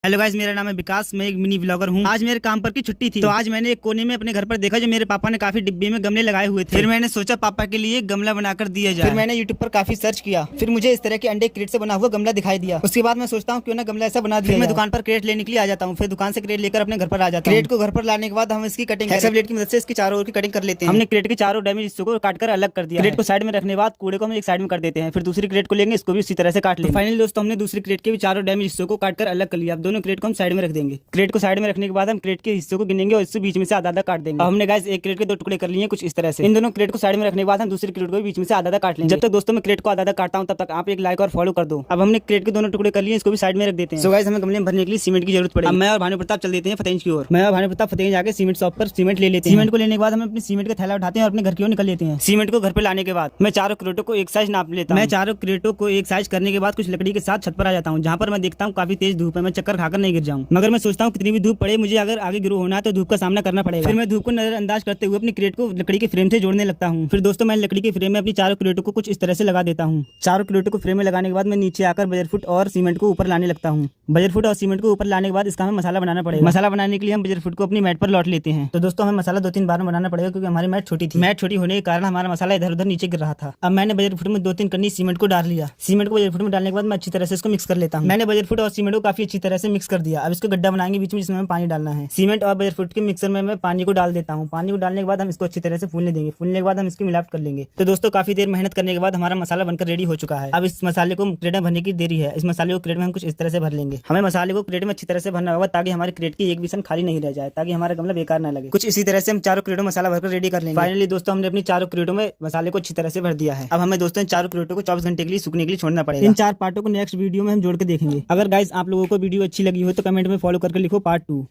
Hello guys, मेरा नाम है विकास। मैं एक मिनी ब्लॉगर हूँ। आज मेरे काम पर की छुट्टी थी, तो आज मैंने एक कोने में अपने घर पर देखा जो मेरे पापा ने काफी डिब्बे में गमले लगाए हुए थे। फिर मैंने सोचा पापा के लिए गमला बनाकर दिया जाए। फिर मैंने यूट्यूब पर काफी सर्च किया, फिर मुझे इस तरह के अंडे क्रेट से बना हुआ गमला दिखाई दिया। उसके बाद मैं सोचता हूँ क्यों ना गमला ऐसा बना दिया। मैं दुकान पर क्रेट लेने के लिए आ जाता हूँ, फिर दुकान से क्रेट लेकर अपने घर पर आ जाता हूँ। क्रेट को घर पर लाने के बाद हम इसकी कटिंग ब्लेड की मदद से इसकी चारों ओर की कटिंग कर लेते हैं। हमने क्रेट के चारों डैमेज हिस्सों को काटकर अलग कर दिया। क्रेट को साइड में रखने के बाद कूड़े को हम एक साइड में कर देते हैं। फिर दूसरी क्रेट को लेंगे, इसको भी उसी तरह से काट लेंगे। फाइनली दोस्तों, हमने दूसरी क्रेट के भी चारों डैमेज हिस्सों को काटकर अलग कर लिया। अब दोनों क्रेट को हम साइड में रख देंगे। क्रेट को साइड में रखने के बाद हम क्रेट के हिस्सों को गिनेंगे और इससे बीच में से आधा आधा काट देंगे। अब हमने गाइस एक क्रेट के दो टुकड़े कर लिए कुछ इस तरह से। इन दोनों क्रेट को साइड में रखने के बाद हम दूसरी क्रेट को बीच में से आधा आधा काट लेंगे। जब तक दोस्तों मैं क्रेट को आधा आधा काटता हूं तब तक आप एक लाइक और फॉलो कर दो। अब हमने क्रेट के दोनों टुकड़े कर लिए, इसको भी साइड में रख देते हैं। सो गाइस, हमें गमले में भरने के लिए सीमेंट की जरूरत पड़ेगी। अब मैं और भानु प्रताप चल देते हैं फतेहगंज की ओर। मैं और भानु प्रताप फतेहगंज जाके सीमेंट शॉप पर सीमेंट ले लेते हैं। सीमेंट को लेने के बाद हम अपने सीमेंट का थैला उठाते हैं और अपने घर की ओर निकल लेते हैं। सीमेंट को घर पे लाने के बाद मैं चारों क्रेटों को एक साइज नाप लेता हूं। मैं चारों क्रेटों को एक साइज करने के बाद कुछ लकड़ी के साथ छत पर आ जाता हूं, जहां पर मैं देखता हूं काफी तेज धूप है, मैं चक्कर खाकर नहीं गिर जाऊं। मगर मैं सोचता हूं कितनी भी धूप पड़े, मुझे अगर आगे गिरो होना है तो धूप का सामना करना पड़ेगा। फिर मैं धूप को नजरअंदाज करते हुए अपनी क्रेट को लकड़ी के फ्रेम से जोड़ने लगता हूं। फिर दोस्तों, मैं लकड़ी के फ्रेम में अपनी चारों क्रेटों को कुछ इस तरह से लगा देता हूं। चारों क्रेटों को फ्रेम में लगाने के बाद मैं नीचे आकर बजरफुट और सीमेंट को ऊपर लाने लगता हूं। बजरफुट और सीमेंट को ऊपर लाने के बाद इसका हमें मसाला बनाना पड़ेगा। मसाला बनाने के लिए हम बजरफुट को अपनी मैट पर लौट लेते हैं। तो दोस्तों, हमें मसाला 2-3 बार में बनाना पड़ेगा क्योंकि हमारी मैट छोटी थी। मैट छोटी होने के कारण हमारा मसाला इधर उधर नीचे गिर रहा था। अब मैंने बजरफुट में 2-3 कन्नी सीमेंट को डाल लिया। सीमेंट को बजरफुट में डालने के बाद मैं अच्छी तरह से इसको मिक्स कर लेता हूं। मैंने बजरफुट और सीमेंट को काफी अच्छी तरह से मिक्स कर दिया। अब इसको गड्ढा बनाएंगे बीच में, जिसमें हमें पानी डालना है। सीमेंट और बजरफुट के मिक्सर में मैं पानी को डाल देता हूँ। पानी को डालने के बाद हम इसको अच्छी तरह से फूलने देंगे। फूलने के बाद हम इसकी मिलावट कर लेंगे। तो दोस्तों, काफी देर मेहनत करने के बाद हमारा मसाला बनकर रेडी हो चुका है। अब इस मसाले को क्रेट में भरने की देरी है। इस मसाले को क्रेट में हम कुछ इस तरह से भर लेंगे। हमें मसाले को क्रेट में अच्छी तरह से भरना होगा ताकि हमारे क्रेट की एक भी सन खाली नहीं रह जाए, ताकि हमारा गमला बेकार ना लगे। कुछ इसी तरह से हम चारों क्रेटों में मसाला भरकर रेडी कर लेंगे। फाइनली दोस्तों, हमने अपनी चारों क्रेटों में मसाले को अच्छी तरह से भर दिया है। अब हमें दोस्तों चारों क्रेटों को 24 घंटे के लिए सूखने के लिए छोड़ना पड़ेगा। इन 4 पार्टों को नेक्स्ट वीडियो में हम जोड़ के देखेंगे। अगर गाइस आप लोगों को वीडियो अच्छी लगी हो तो कमेंट में फॉलो करके लिखो पार्ट 2।